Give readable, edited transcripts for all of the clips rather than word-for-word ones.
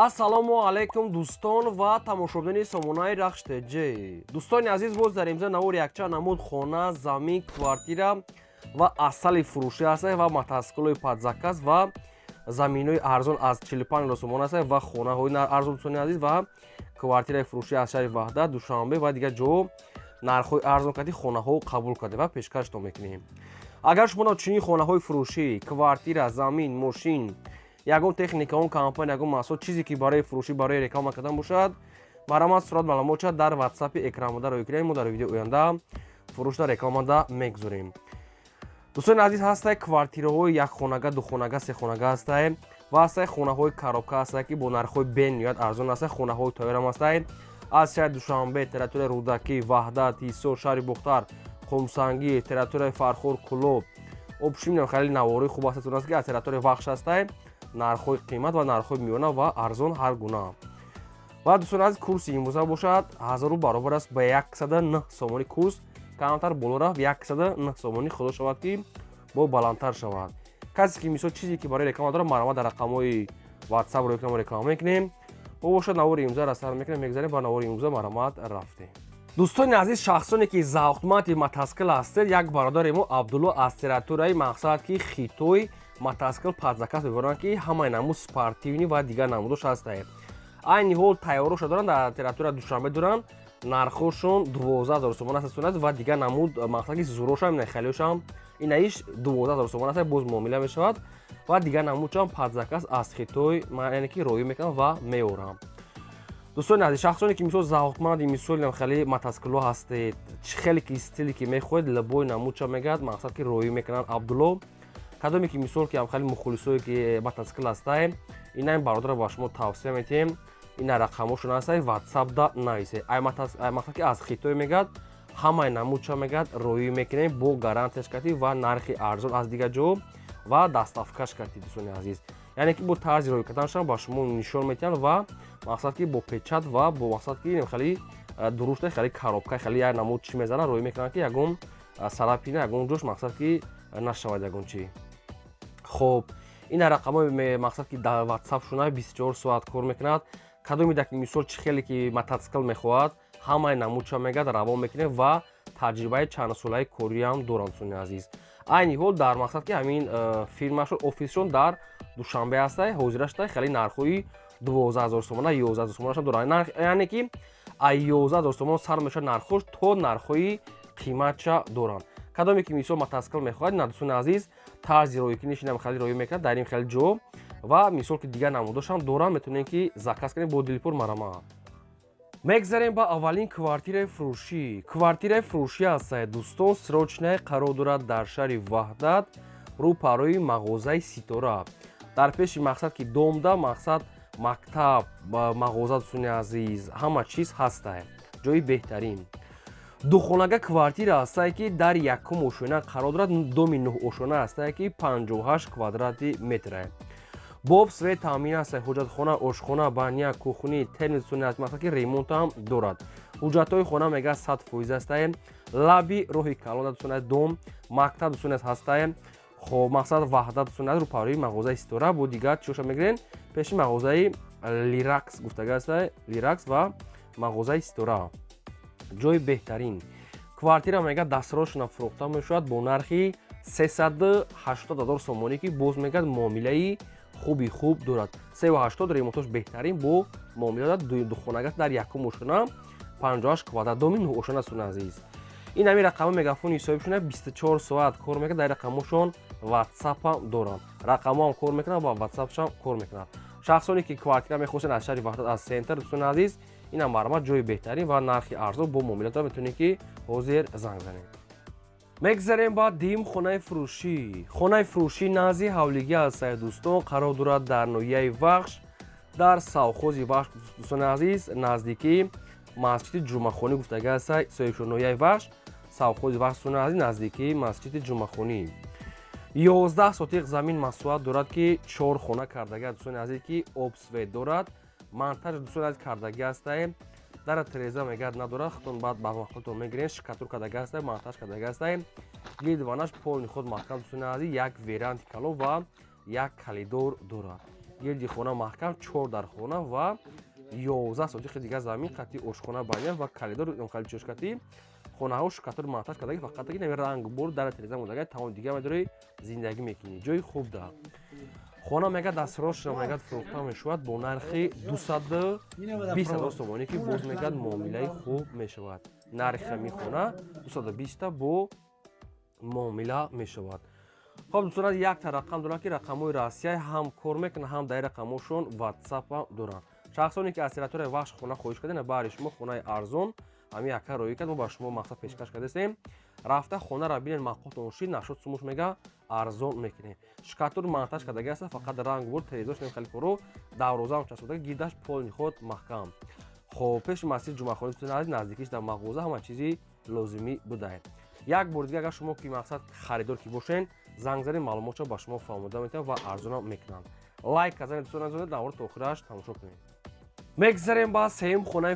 ассалому алайкум дӯстон ва тамошобини сомонаи рахш тж. Дӯстони азиз, боз дар имза навори якчанд намуд хона, замин, квартира ва асали фурӯшӣ ҳастад ва мотоциклои падзакас ва заминои арзон аз 45 сомон ҳастад ва хонаҳои арзон дӯстони азиз ва квартираи фурӯшӣ аз шаҳри Ваҳдат, Душанбе ва дигар ҷо нархҳои арзон карди хонаҳо қабул карда ва пешкаштон мекунем. Агар шумо дар чунин хонаҳои фурӯшӣ, квартира, замин, мошин, ягон техника, он компания, ягон маҳсулот чизе ки барои фурӯшӣ, барои реклама кардан бошад, баромад сурат маълумот шавад дар WhatsApp экранмода роё кунед. Мо дар видеои оянда фурӯшда рекламада мегузорем. дӯстони азиз, ҳастаи квартираҳои якхонага, духонага, сехонага ҳастаи ва ҳастаи хонаҳои коробка ҳастаи ки бо нархҳои бениҳоят арзон ҳастаи хонаҳои тоирам ҳастаи аз шаҳри Душанбе, территорияи Рӯдакӣ, Ваҳдат, Ҳисор, шаҳри Бухтар, Хумсангӣ, территорияи Фархор, Кӯлоб, обшимидам хеле наворҳои хуб ҳастатун аст ки аз территорияи Вахш ҳастаи нархҳои қимат ва нархҳои миёна ва арзон ҳар гуна. Ва дӯстони азиз, курси имрӯза бошад 1000 баробар аст ба 109 сомонӣ курс. Камтар боло рафт 109 сомонӣ худо шавад ки бо баландтар шавад. Касе ки мисол чизе ки барои реклама дорад, маълумот дар рақамҳои WhatsApp роё кунем, реклама мекунем. Мо бошад навори имрӯзаро сар мекунем, мегзарем ба навори имрӯза маълумот рафтем. Дӯстони азиз, шахсоне ки завқтмати мотоцикл ҳастед, як бародари мо Абдулло аз территорияи мақсад ки Хитой мотоцикл падзакас мебаранд ки ҳамаи намуд спортивни ва дигар намудош ҳастаи. Айни ҳол тайёроша доранд, дар территорияи Душанбе доранд. Нархошон 12000 сомон аст ва дигар намуд мақсад ки зурошам хелиошам инаиш 12000 сомон аст, боз муомила мешавад ва дигар намудшам падзакас аз Хитой, яъне ки роё мекунам ва меорам. дӯстони азиз, шахсоне ки мисол завқтманди мисоли хеле мотоциклҳо ҳастед, хеле ки стиле ки мехоҳед, лабои намудша мегӯяд, мақсад ки роё мекунанд Абдулло. Кадоме ки мисол ки хеле мухлисое ки мотоцикл ҳастаи, ина ин бародарро ба шумо тавсия метиҳем. Ина рақамошон ҳастаи WhatsApp да нависед. Мақсад ки аз Хитой мегӯяд, ҳамаи намудша мегӯяд, роё мекунем бо гарантияш кардӣ ва нархи арзон аз дигар ҷо ва доставкаш кардӣ. Дӯстони азиз, яъне ки бо тарзи роё карданашон ба шумо нишон медиҳанд ва мақсад ки бо печат ва бо мақсад ки хеле дурушта, хеле коробка, хеле як намуд чӣ мезананд, роё мекунанд ки ягон сарапина, ягон ҷош мақсад ки нашавад ягон чӣ. хоб, ина рақамҳои мақсад ки дар WhatsApp шуна 24 соат кор мекунад. Кадомеда ки мисол чӣ хеле ки мотоцикл мехоҳад, ҳамаи намудша мегӯяд, равон мекунем ва таҷрибаи чандсолаи кориам доранд. Дӯстони азиз, айни ҳол дар мақсад ки ҳамин фирмашон, офисшон дар Душанбе ҳастаи, ҳозир ҳастаи, хеле нархҳои 12000 сомона, 11000 сомонашон доранд. Яъне ки аз 11000 сомон сар мешавад нархош то нархҳои қиматша доранд. Кадоме ки мисол мотоцикл мехоҳад, ина дӯстони азиз, тарзи роёкуниш инам хеле роё мекунад дар ин хеле ҷо ва мисол ки дигар намудошам доранд, метавонем ки заказ кунем бо дилпур марамат. Мегзарем ба аввалин квартираи фурӯшӣ. Квартираи фурӯшӣ ҳастаи дӯстон, срочное қарор дорад дар шаҳри Ваҳдат, рӯпарои мағозаи Ситора. Дар пеши мақсад ки домда, мақсад мактаб, мағоза, дӯстони азиз, ҳама чиз ҳастаи. Ҷои беҳтарин. Духонага квартира ҳастаи ки дар якум ошона қарор дорад, доми 9 ошона ҳастаи ки 58 квадрати метрае. Боб свет таъмин ҳастаи, ҳоҷатхона, ошхона, баня, кухни, термис, дӯстони азиз, мақсад ки ремонтам дорад. ҳуҷҷатҳои хона мегӯяд 100% ҳастаи. Лаби роҳи калон дӯстони азиз, дом, мактаб дӯстони азиз ҳастаи. хоб, мақсад Ваҳдат дӯстони азиз, рӯпарои мағозаи Ситора бо дигар чиоша мегирен, пеши мағозаи Лиракс гуфтага ҳастаи, Лиракс ва мағозаи Ситора. ҷои беҳтарин. Квартира мегӯяд дастроошона фурӯхта мешавад бо нархи 380 000 сомонӣ ки боз мегӯяд муомилаи хуби хуб дорад. 380 ремонтош беҳтарин бо муомила дорад. Духонага дар якум ошона 58 квадрат, доми 9 ошона дӯстони азиз. Ин ҳамин рақамҳо мегафони ҳисобишона 24 соат кор мекунад. Дар рақамошон WhatsApp доранд. Рақамҳоам кор мекунад ва WhatsAppшам кор мекунад. шахсоне ки квартира мехостед аз шаҳри Ваҳдат, аз центр, дӯстони азиз, ина маълумот ҷои беҳтарин ва нархи арзон бо муомилат дорад, метавонед ки ҳозир занг занед. Мегзарем ба дим хонаи фурӯшӣ. Хонаи фурӯшӣ назди ҳавлигӣ ҳастаи дӯстон, қарор дорад дар ноҳияи Вахш, дар совхози Вахш, дӯстони азиз, наздики масҷиди ҷумъахонӣ гуфтага ҳастаи соҳибшон ноҳияи Вахш, совхози Вахш, дӯстони азиз, наздики масҷиди ҷумъахонӣ. 11 сотиқ замин масоҳат дорад ки 4 хона кардага, дӯстони азиз, ки обсвет дорад. Монтаж дӯстони азиз кардагӣ ҳастаи. Дар тиреза мегӯяд надорад, хутон баъд ба вақтотон мегирен, шикатур кардагӣ ҳастаи, монтаж кардагӣ ҳастаи. Гирдванаш полни худ маҳкам, дӯстони азиз, як веранди калон ва як калидор дорад. гирди хона маҳкам 4 дар хона ва 11 сотихи дига замин қати ошхона байнем ва калидор чӯшкати хонаҳо шукатур монтаж кардаги фақат нави рангбор дар тиреза мондаги тамоми дига медори зиндагӣ мекунӣ ҷойи хуб да хона мега дастфирош мега фурӯхта мешавад бо нархи 220,000 сомонӣ ки боз мегад муомилаи хуб мешавад нархи ҳамин хона 220 бо муомила мешавад хоб дӯстон якта рақам доранд ки рақамҳои Россия ҳам кор мекунанд ҳам дар рақамҳошон WhatsApp доранд шахсоне ки аз територияи вахш хона хоҳиш кардем баъри шумо хонаи арзон ҳамин якка роӣ кард мо ба шумо мақсад пешкаш кардастем рафта хонара бинед мақотон шид 80 сомош мега арзон мекунем шкатур монтаж кардаги аст фақат рангбор терезош нехали коро даврозаам часбодаги гирдаш полни ход маҳкам хоб пеши масҷид ҷумъахони наздикиш дар мағоза ҳама чизи лозимӣ будаед як бор дига агар шумо ки мақсад харидор ки бошен занг занед маълумотро ба шумо фаҳмода метавонанд ва арзонам мекунанд лайк казанед дӯстон азизон дар маврид охираш тамошо кунед мегзарем ба сеюм хонаи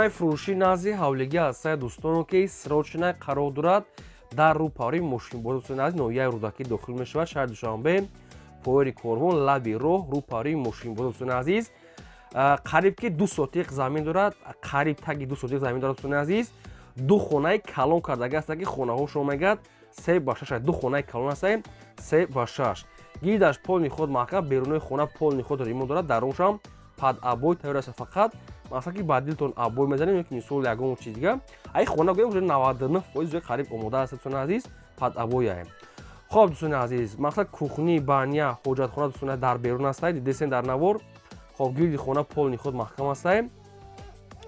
фурӯшӣ назди ҳавлигӣ аст дӯстоно ки срочная қарор дорад дар рӯпарои мошинбозӣ дӯстони азиз ноҳияи рӯдакӣ дохил мешавад шаҳри душанбе поёри корвон лаби роҳ рӯпарои мошинбозӣ дӯстони азиз қариб ки 2 сотиқ замин дорад қариб таги 2 сотиқ замин дорад дӯстони азиз ду хонаи калон кардаги аст ки хонаҳошо мегад 3 ба 6 ду хонаи калон аст 3 ба 6 гирдаш полни ход маҳкам берунои хона полни ход ремонт дорад дароншам пад абой тайёр аст фақат мақсад ки ба дилтон абой мезанем ки мисол ягон чиз дига ай хона гӯем 99% қариб омода аст дӯстони азиз пад абоя хоб дӯстони азиз мақсад кухни баня ҳоҷатхона дӯстони дар берун аст дидесен дар навор хоб гирди хона полни ход маҳкам аст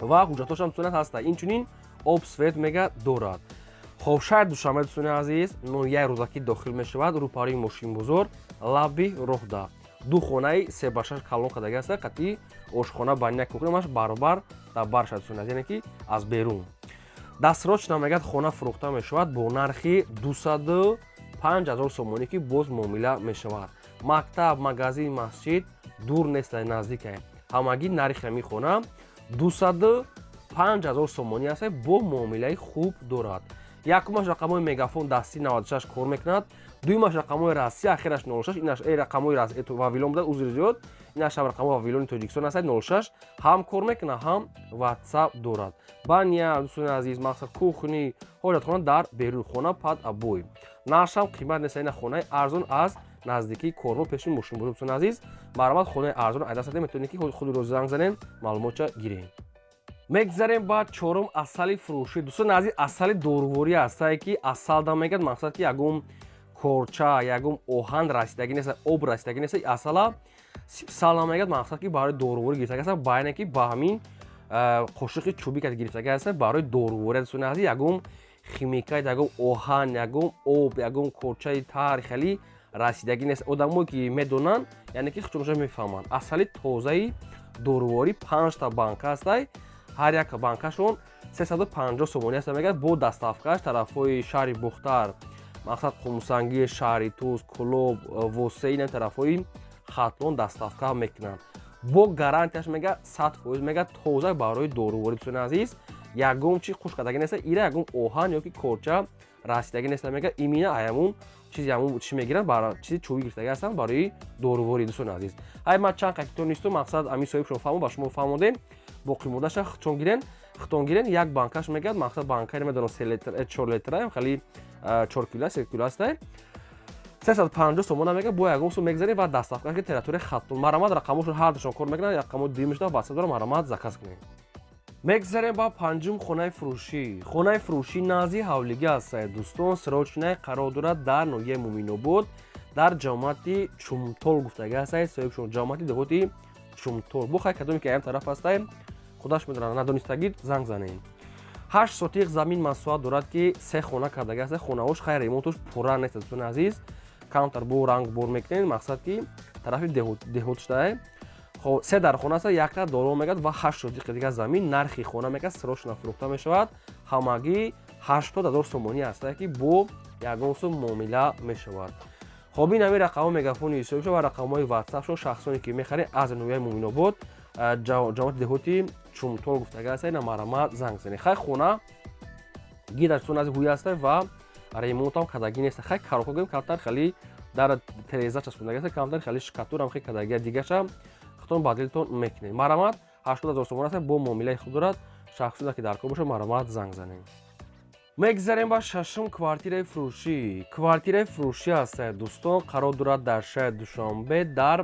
ва ҳуҷҷатошам дӯстони ҳаста инчунин об свет мега дорад хоб шаҳри душанбе дӯстони азиз ноҳияи рӯдакӣ дохил мешавад рӯпарои мошинбозор лаби роҳда ду хонаи 3 ба 6 калон кардаги аст қати ошхона баня кухнамаш баробар дар барша дӯстони азиз яъне ки аз берун дастсрочна мегад хона фурӯхта мешавад бо нархи 205,000 сомонӣ ки боз муомила мешавад мактаб магазин масҷид дур нест наздик ҳамагӣ нархи ҳамин хона 205,000 сомонӣ аст бо муомилаи хуб дорад якумаш рақамҳои мегафон дастӣ 96 кор мекунад дуюмаш рақамҳои Россия ахираш 06 инаш рақамҳои Вавилон будад узри зиёд инаш ҳам рақамҳои Вавилони Тоҷикистон аст 06 ҳам кор мекунад ҳам WhatsApp дорад баня дӯстони азиз мақсад кухни ҳоҷатхона дар берун хона пад абой нашам қимат нест ина хонаи арзон аз наздикии корвон пеши мошинбозӣ дӯстони азиз маромад хонаи арзон айдасаде метавонед ки худро занг занем маълумотша гирем мегзарем ба чорум асали фурӯшӣ дӯстони азиз асали доруворӣ аст ки асал да мегад мақсад ки ягон корча ягон оҳан расидаги нест об расидаги нест асала сипсала мегад мақсад ки барои доруворӣ гирифтаги аст байне ки ба ҳамин қошиқи чӯбӣ ки гирифтаги аст барои доруворӣ дӯстони азиз ягон химикат ягон оҳан ягон об ягон корчаи тар хеле расидаги нест одамое ки медонанд яъне ки чунша мефаҳманд асали тозаи доруворӣ 5 та банка аст ҳар як банкашон 350 сомонӣ аст мегад бо доставкаш тарафҳои шаҳри бухтар мақсад қумсангӣ шаҳри туз кулоб восе ин тарафҳои хатлон доставка мекунанд бо гарантияш мега 100% мега тоза барои доруворӣ дӯстони азиз ягон чи хуш кардаги нест ира ягон оҳан ёки корча расидаги нест мега имина аямун чизи ҳамун чӣ мегиранд бар чизи чӯбӣ гирифтаги ҳастанд барои доруворӣ дӯстони азиз ҳай ман чанд қайтитон нисту мақсад ами соҳибшон фаҳмо ба шумо фаҳмодем боқӣ мондаша хитон гирен як банкаш мегад мақсад банка медонам 4 литра хали 4 кило 3 кило аст 350 сомона мега бо ягон сум мегзарем ва доставка ки територияи хаттон маромад рақамошон ҳар душон кор мекунанд рақамҳои димишда васита дорам маромад заказ кунем мегзарем ба панҷум хонаи фурӯшӣ назди ҳавлигӣ аст дӯстон срочная қарор дорад дар ноҳияи муъминобод дар ҷамоати чумтол гуфтаги аст соҳибшон ҷамоати деҳоти чумтол бо хай кадоме ки аям тараф аст худаш медонад надонистагид занг занем 8 сотиқ замин масоҳат дорад ки 3 хона кардаги аст хонаҳош хай ремонтош пурра нест дӯстони азиз камтар бо ранг бор мекунем мақсад ки тарафи деҳот шуда хоб 3 дар хона аст якта доро мегад ва 8 сотиқи дига замин нархи хона мега срочна фурӯхта мешавад ҳамагӣ 80,000 сомонӣ аст ки бо ягон сум муомила мешавад хоб ин ҳамин рақамҳо мегафони ҳисобшо ва рақамҳои ватсапшо шахсоне ки мехаред аз ноҳияи муъминобод ҷамоати деҳоти чумтол гуфтаги аст ина маромад занг занед хай хона гираш дӯстони азиз ҳуй аст ва ремонтам кардаги нест хай карока гӯем калтар хали дар тереза часпондагиаст камтар хеле шикатурам хе кадагия дигаша хатон бадилтон мекунед. Марамат 80000 сомон аст, бо муомилаи худ дорад. Шахсоне ки дар кор боша марамат занг занед. мегзарем ба шашум квартираи фурӯшӣ. Квартираи фурӯшӣ аст дӯстон, қарор дорад дар шаҳри Душанбе дар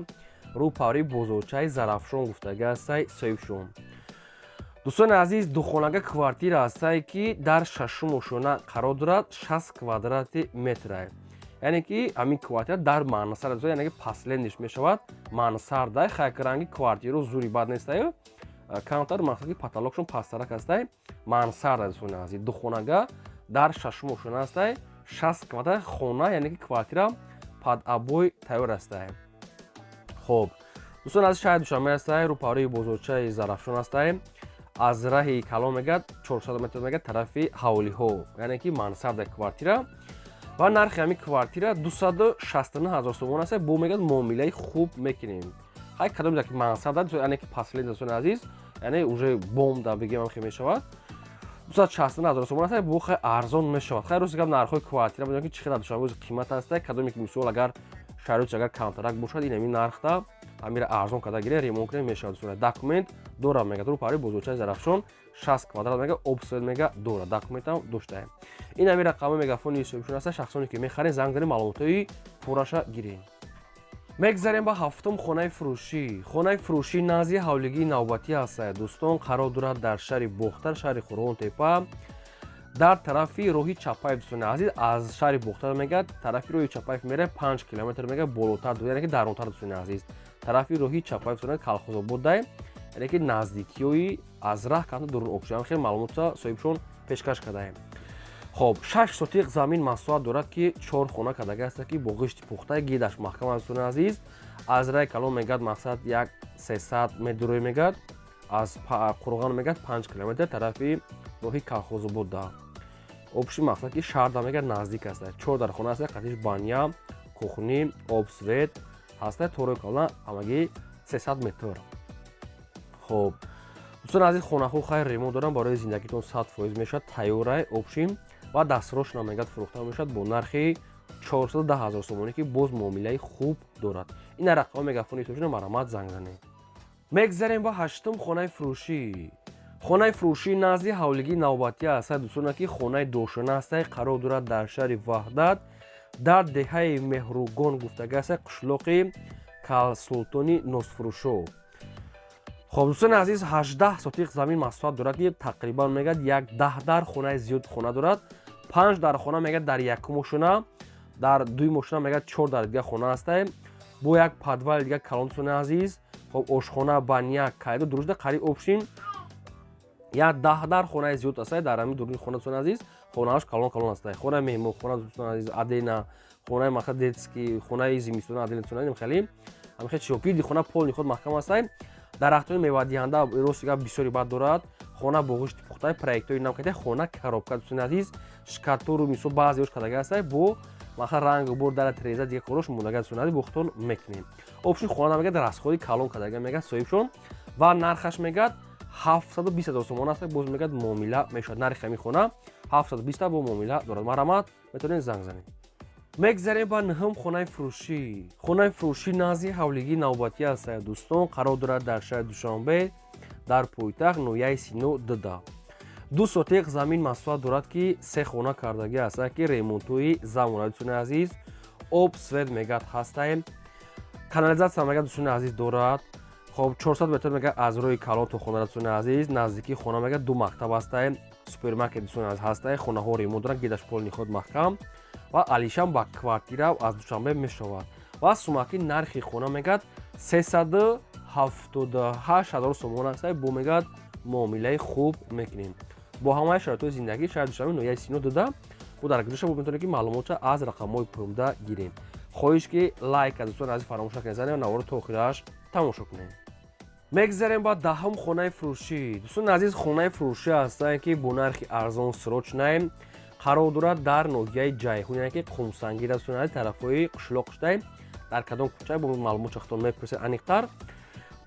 рӯпари бозорчаи Зарафшон гуфтагӣ аст соҳибшон. дӯстони азиз, духонага квартира аст ки дар шашум ошона қарор дорад 60 квадрати метр. яъне ки ҳамин квартира дар мансард, яъне ки паслендиш мешавад мансарда. хайкранги квартиру зури бад нестаю. камтар мақсад ки потолокшон пастарак аст. мансарда дӯстони азиз, духонага дар шашум ошона аст. 60 квадрат хона, яъне ки квартира падабой тайёр аст. хоб, дӯстони азиз, шаҳри Душанбе аст, рӯпарои бозорчаи Зарафшон аст. аз раҳи калон мегӯяд 400 метр мегӯяд тарафи ҳавлиҳо, яъне ки мансарда квартира. ва нархи ҳамин квартира 269000 сомон аст. бо мегӯяд муомилаи хуб мекунем. ҳай кадом ки мансарда, яъне ки паслен дӯстони азиз, яъне уже бомда бигем хе мешавад. 269000 сомон аст, бо хай арзон мешавад. хай рӯз гап нархҳои квартира бидонем ки чӣ қадар Душанбе қимат аст. кадоме ки мисол агар шароитш агар камтарак бошад, ин ҳамин нархда ҳамира арзон када гирем, ремонт кунем мешавад. дӯстони документ дорам мегӯяд рӯпарои бозорчаи Зарафшон 60 квадрат мегӯяд обсвет мегӯяд дорад, документам доштаем. ин ҳамин рақами мегафони соҳибшон аст. шахсоне ки мехаред занг занед, маълумотҳои пурраша гиред. мегзарем ба ҳафтум хонаи фурӯшӣ. хонаи фурӯшӣ назди ҳавлигии навбатӣ аст. дӯстон, қарор дорад дар шаҳри Бохтар, шаҳри Хӯрғонтепа, дар тарафи роҳи Чапаев. дӯстони азиз, аз шаҳри Бохтар мегӯяд тарафи роҳи Чапаев мере 5 километр мегӯяд болотар, яъне ки дарунтар. дӯстони азиз, тарафи роҳи Чапаев Калхозободдай, яъне ки наздикиёи аз раҳ камтар дурун обшиам хел маълумота соҳибшон пешкаш кадаем. хоб, 6 сотиқ замин маслиҳат дорад ки 4 хона кадаги аст ки бо ғишти пухта, гидаш маҳкам аст. дӯстони азиз, аз раҳи калон мегӯяд мақсад 300 метр дурӣ мегӯяд, аз Қурған мегӯяд 5 километр тарафи роҳи Калхозободда. обши мақсад ки шаҳрда мегӯяд наздик аст. 4 дар хона аст, қатиш баня, кухни, обсвет аст. торои калон ҳамагӣ 300 метр. хоб, дӯстони азиз, хонаҳо хай ремонт доранд, барои зиндагитон 100% мешавад тайёра. обшим ва дастрошна мегӯяд фурӯхта мешавад бо нархи 410000 сомонӣ ки боз муомилаи хуб дорад. ин рақами мегафони соҳибшон марамат занг занед. мегзарем ба 8-ум хонаи фурӯшӣ. хонаи фурӯшӣ назди ҳавлигии навбатӣ аст. дӯстоне ки хонаи дошона аст, қарор дорад дар шаҳри Ваҳдат, дар деҳаи Меҳругон гуфтагӣ аст, қишлоқи Калсултони Нозфурӯшо. хоб, дӯстони азиз, 18 сотиқ замин маслиҳат дорад ки тақрибан мегӯяд 10 дар хонаи зиёд хона дорад. 5 дар хона мегӯяд дар якум ошона, дар дуюм ошона мегӯяд 4 дар дига хона аст, бо як подвали дига калон. дӯстони азиз, хоб, ошхона, баня, кайду дурушта қариб обшин 10 дар хонаи зиёд аст. дар ҳамин дурни хона дӯстони азиз, хонаҳош калон аст. хонаи меҳмонхона дӯстони азиз, адена, хонаи мақсад детский, хонаи зимистона адена дӯстони азиз, хеле ҳамихел чиёпиди хона полни худ маҳкам аст. дарахтони мевадиҳанда рости гап бисёри бад дорад. хона бо ғишти пухта, проектҳои навката, хона коробка. дӯстони азиз, шкатуру мисол баъзеош кадаги аст, бо мақсад ранг бор дар тереза дига корош мондага. дӯстони азиз, бохтон мекунем. обшин хона мегӯяд расходи калон кадаги мегӯяд соҳибшон ва нархаш мегӯяд 720000 сомон аст. боз мегӯяд муомила мешавад. нархи ҳамин хона 720 бо муомила дорад. марамат метавонед занг занед. мегзарем ба 9-ум хонаи фурӯшӣ. хонаи фурӯшӣ назди ҳавлигии навбатӣ аст. дӯстон, қарор дорад дар шаҳри Душанбе, дар пойтахт ноҳияи Сино дда. 2 сотиқ замин маслиҳат дорад ки 3 хона кардагӣ аст ки ремонтҳои замона. дӯстони азиз, об свет мегӯяд ҳастаем, канализатсия мегӯяд дӯстони азиз дорад. хоб, 400 метр мегӯяд аз роҳи калон то хона. дӯстони азиз, наздикии хона мегӯяд 2 мактаб аст, супермаркет дӯстони азиз ҳаст. хонаҳо ремонт доранд, гидаш полни худ маҳкам ва алишам ба квартира аз Душанбе мешавад. ва сумаки нархи хона мегӯяд 378000 сомон аст. бо мегӯяд муомилаи хуб мекунем. бо ҳамаи шароитҳои зиндагӣ шаҳри Душанбе ноҳияи Сино дда бо дар гузашта бо метавонед ки маълумота аз рақамҳои пурмда гирем. хоҳиш ки лайка дӯстони азиз фаромӯш накунед, занед ва наворо то охираш тамошо кунед. мегзарем ба 10-ум хонаи фурӯшӣ. дӯстони азиз, хонаи фурӯшӣ аст ки бо нархи арзон срочнаем, қарор дорад дар ноҳияи Ҷайҳун, яъне ки Қумсангира. дӯстони азиз, тарафҳои қишлоқштай, дар кадом кӯча бо маълумот чахтон мепурсед аниқтар.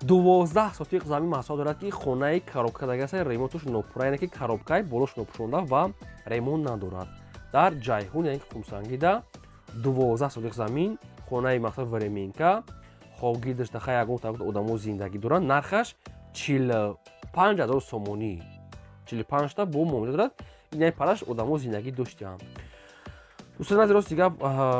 12 сотиқ замин маслиҳат дорад ки хонаи коробка кадаги аст, ремонтуш нопурра, яъне ки коробкаи болош нопӯшонда ва ремонт надорад. дар Ҷайҳун, яъне ки Қумсангида 12 сотиқ замин хонаи мақсад временка хогирдаш даха ягон табут одамо зиндагӣ доранд. Нархаш 45000 сомонӣ. 45 та бо муомила дорад. Ин параш одамо зиндагӣ доштаам. Дӯстони азиз, рости гап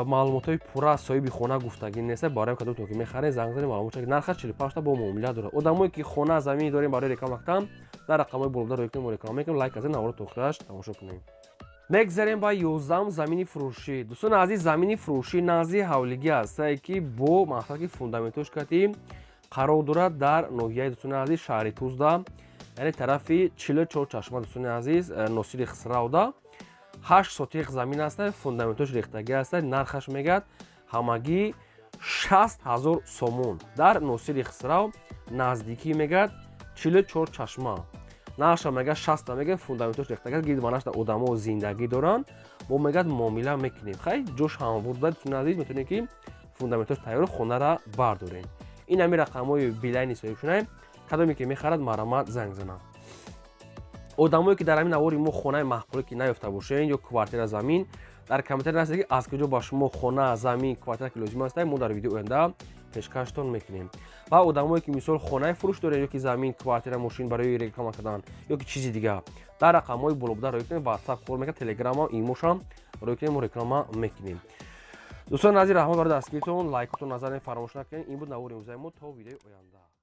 маълумотои пурра соҳиби хона гуфтагӣ нест. Барои кадомтон ки мехаред занг занед, маълумот нархаш 45 та бо муомила дорад. Одамое ки хона замин дорем барои реклама кардам, дар рақамҳои болода рӯй кунем, реклама мекунем. Лайк казед, навора то охираш тамошо кунем. мегзарем ба 11 замини фурӯшӣ. Дӯстони азиз, замини фурӯшӣ назди ҳавлигӣ аст ки бо мақсади фундаментош кати қарор дорад дар ноҳияи дӯстони азиз шаҳри Тузда, яъне тарафи 44 чашма. Дӯстони азиз, Носири Хисравда 8 сотиқ замин аст, фундаментош рехтагӣ аст. Нархаш мегӯяд ҳамагӣ 60000 сомон. Дар Носири Хисрав наздикӣ мегӯяд 44 чашма. Нархаша мегӯяд 60 мегӯяд, фундаментош рехтагӣ, гирди манаша одамо зиндагӣ доранд. Мо мегӯяд муомила мекунем. Хай ҷош ҳамвор дорад. Дӯстони азиз, метавонем ки фундаментош тайёр хонара бардорем. Ин ҳамин рақамҳои билайни соҳибшунаи кадоме ки мехарад марамат занг занад. одамое ки дар ҳамин навори мо хонаи маҳқуле ки наёфта бошед ё квартира замин дар комментари нависед ки аз куҷо ба шумо хона замин квартира ки лозим аст, мо дар видеои оянда пешкаштон мекунем. ва одамое ки мисол хонаи фурӯш доред ё ки замин квартира мошин барои реклама кардан ё ки чизи дигар, дар рақамҳои болобуда рӯй кунем. WhatsApp кор мекунед, Telegram имошам рӯй кунем, мо реклама мекунем. дӯстони азиз, раҳмат барои дастгиритон, лайкотон назарен фаромӯш накунед. Ин буд навори имрӯзаи мо. То видеои оянда.